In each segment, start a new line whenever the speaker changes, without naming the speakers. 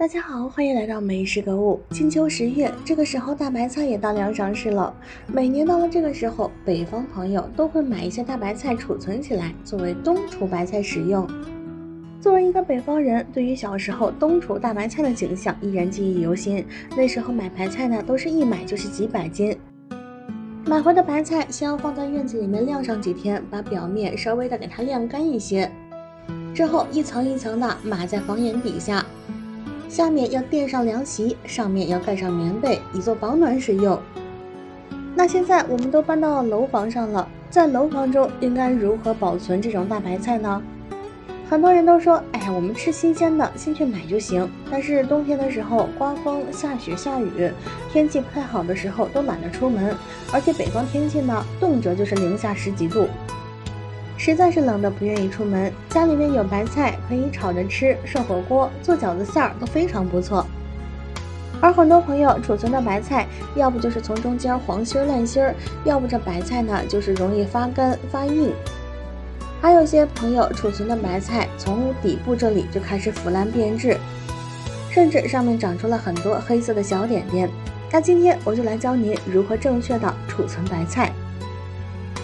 大家好，欢迎来到美食购物。金秋10月，这个时候大白菜也大量上市了。每年到了这个时候，北方朋友都会买一些大白菜储存起来，作为冬储白菜使用。作为一个北方人，对于小时候冬储大白菜的景象依然记忆犹新。那时候买白菜呢，都是一买就是几百斤。买回的白菜先要放在院子里面晾上几天，把表面稍微的给它晾干一些，之后一层一层的码在房檐底下。下面要垫上凉席，上面要盖上棉被，以作保暖使用。那现在我们都搬到楼房上了，在楼房中应该如何保存这种大白菜呢？很多人都说，我们吃新鲜的，先去买就行。但是冬天的时候，刮风、下雪、下雨，天气不太好的时候都懒得出门，而且北方天气呢，动辄就是零下10几度。实在是冷的不愿意出门，家里面有白菜可以炒着吃，涮火锅、做饺子馅儿都非常不错。而很多朋友储存的白菜，要不就是从中间黄心烂心，要不这白菜呢就是容易发干发硬。还有些朋友储存的白菜从底部这里就开始腐烂变质，甚至上面长出了很多黑色的小点点。那今天我就来教您如何正确的储存白菜。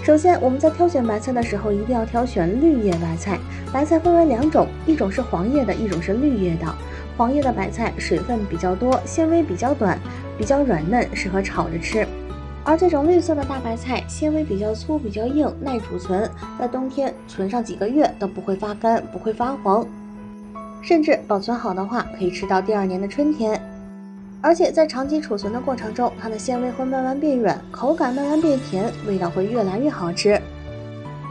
首先，我们在挑选白菜的时候，一定要挑选绿叶白菜。白菜分为2种，一种是黄叶的，一种是绿叶的。黄叶的白菜水分比较多，纤维比较短，比较软嫩，适合炒着吃。而这种绿色的大白菜，纤维比较粗，比较硬，耐储存，在冬天存上几个月都不会发干，不会发黄，甚至保存好的话，可以吃到第2年的春天。而且在长期储存的过程中，它的纤维会慢慢变软，口感慢慢变甜，味道会越来越好吃。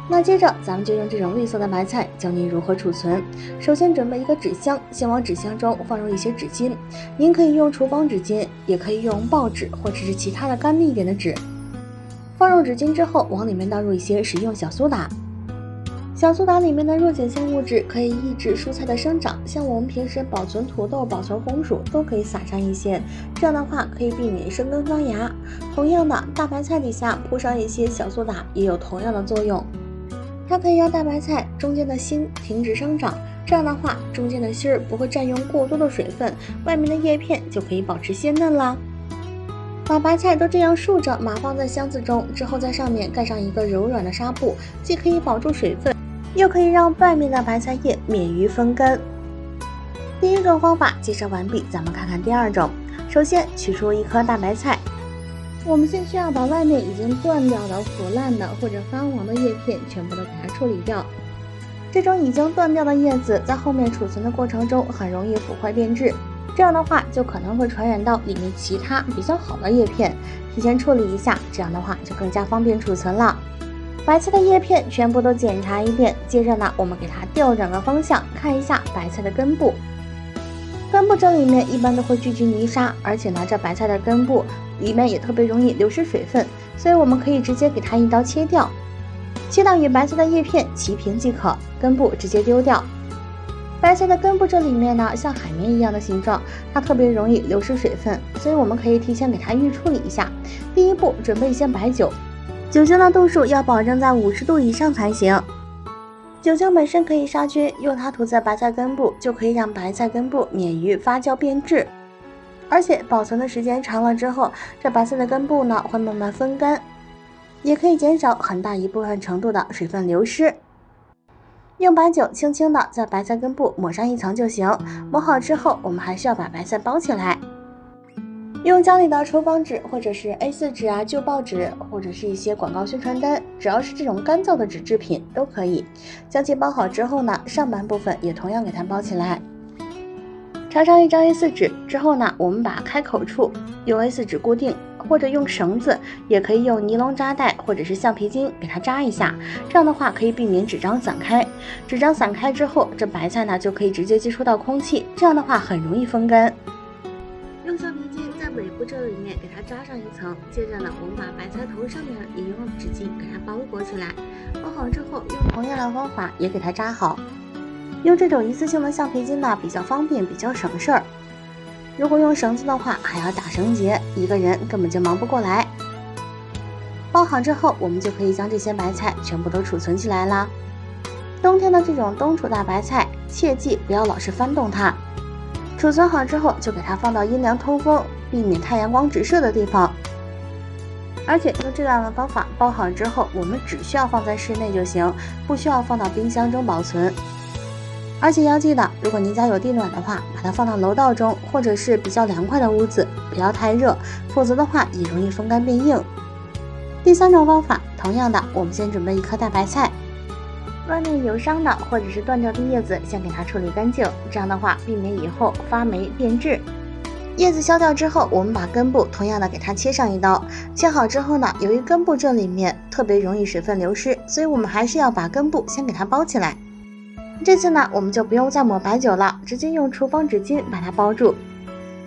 那接着咱们就用这种绿色的白菜教您如何储存。首先准备一个纸箱，先往纸箱中放入一些纸巾，您可以用厨房纸巾，也可以用报纸或者是其他的干腻一点的纸。放入纸巾之后，往里面倒入一些食用小苏打。小苏打里面的弱碱性物质可以抑制蔬菜的生长，像我们平时保存土豆、保存红薯都可以撒上一些，这样的话可以避免生根发芽。同样的，大白菜底下铺上一些小苏打也有同样的作用，它可以让大白菜中间的芯停止生长，这样的话中间的芯儿不会占用过多的水分，外面的叶片就可以保持鲜嫩啦。把白菜都这样竖着码放在箱子中之后，在上面盖上一个柔软的纱布，既可以保住水分，又可以让外面的白菜叶免于风干。第1种方法介绍完毕，咱们看看第2种。首先取出一颗大白菜，我们先需要把外面已经断掉的、腐烂的或者发黄的叶片全部都给它处理掉。这种已经断掉的叶子在后面储存的过程中很容易腐坏变质，这样的话就可能会传染到里面其他比较好的叶片，提前处理一下，这样的话就更加方便储存了。白菜的叶片全部都检查一遍，接着呢，我们给它调转个方向，看一下白菜的根部。根部这里面一般都会聚集泥沙，而且呢，这白菜的根部里面也特别容易流失水分，所以我们可以直接给它一刀切掉，切到与白菜的叶片齐平即可，根部直接丢掉。白菜的根部这里面呢，像海绵一样的形状，它特别容易流失水分，所以我们可以提前给它预处理一下。第1步，准备一些白酒。酒精的度数要保证在50度以上才行。酒精本身可以杀菌，用它涂在白菜根部，就可以让白菜根部免于发酵变质。而且保存的时间长了之后，这白菜的根部呢会慢慢风干，也可以减少很大一部分程度的水分流失。用白酒轻轻的在白菜根部抹上1层就行。抹好之后，我们还需要把白菜包起来。用家里的厨房纸或者是 A4 纸啊、旧报纸，或者是一些广告宣传单，只要是这种干燥的纸制品都可以。将其包好之后呢，上半部分也同样给它包起来。插上一张 A4 纸之后呢，我们把开口处用 A4 纸固定，或者用绳子，也可以用尼龙扎带或者是橡皮筋给它扎一下，这样的话可以避免纸张散开。纸张散开之后，这白菜呢就可以直接接触到空气，这样的话很容易风干。用橡皮筋在尾部这里面给它扎上1层，接着呢，我们把白菜头上面也用纸巾给它包裹起来。包好之后，用同样的方法也给它扎好。用这种一次性的橡皮筋呢，比较方便，比较省事儿。如果用绳子的话，还要打绳结，一个人根本就忙不过来。包好之后，我们就可以将这些白菜全部都储存起来啦。冬天的这种冬储大白菜，切记不要老是翻动它。储存好之后就给它放到阴凉通风、避免太阳光直射的地方。而且用这样的方法包好之后，我们只需要放在室内就行，不需要放到冰箱中保存。而且要记得，如果您家有地暖的话，把它放到楼道中或者是比较凉快的屋子，不要太热，否则的话也容易风干变硬。第3种方法，同样的，我们先准备1颗大白菜，外面有伤的或者是断掉的叶子先给它处理干净，这样的话避免以后发霉变质。叶子削掉之后，我们把根部同样的给它切上1刀，切好之后呢，由于根部这里面特别容易水分流失，所以我们还是要把根部先给它包起来。这次呢，我们就不用再抹白酒了，直接用厨房纸巾把它包住，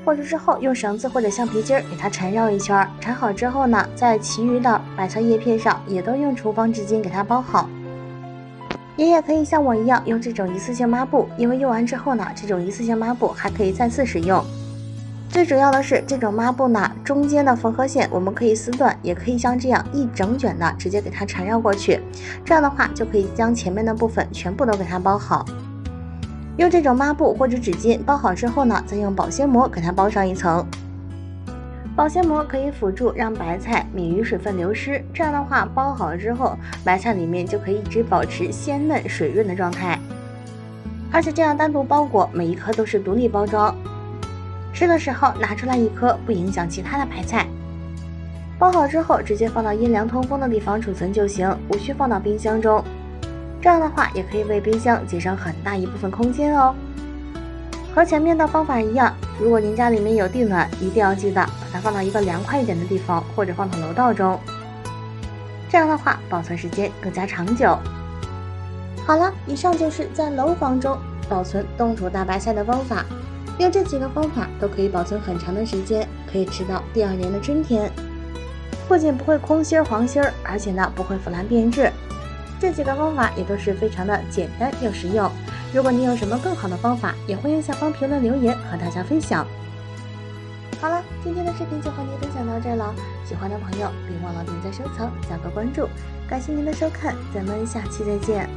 或者之后用绳子或者橡皮筋给它缠绕一圈，缠好之后呢，在其余的白菜叶片上也都用厨房纸巾给它包好。也可以像我一样用这种一次性抹布，因为用完之后呢，这种一次性抹布还可以再次使用。最主要的是这种抹布呢，中间的缝合线我们可以撕断，也可以像这样一整卷的直接给它缠绕过去，这样的话就可以将前面的部分全部都给它包好。用这种抹布或者纸巾包好之后呢，再用保鲜膜给它包上1层。保鲜膜可以辅助让白菜免于水分流失，这样的话包好之后，白菜里面就可以一直保持鲜嫩水润的状态。而且这样单独包裹，每1颗都是独立包装，吃的时候拿出来1颗，不影响其他的白菜。包好之后直接放到阴凉通风的地方储存就行，无需放到冰箱中。这样的话也可以为冰箱节省很大一部分空间哦。和前面的方法一样，如果您家里面有地暖，一定要记得把它放到一个凉快一点的地方，或者放到楼道中，这样的话保存时间更加长久。好了，以上就是在楼房中保存冻储大白菜的方法。用这几个方法都可以保存很长的时间，可以吃到第2年的春天，不仅不会空心黄心，而且呢不会腐烂变质。这几个方法也都是非常的简单又实用。如果你有什么更好的方法，也欢迎下方评论留言和大家分享。好了，今天的视频就和您分享到这儿了，喜欢的朋友别忘了点赞收藏加个关注，感谢您的收看，咱们下期再见。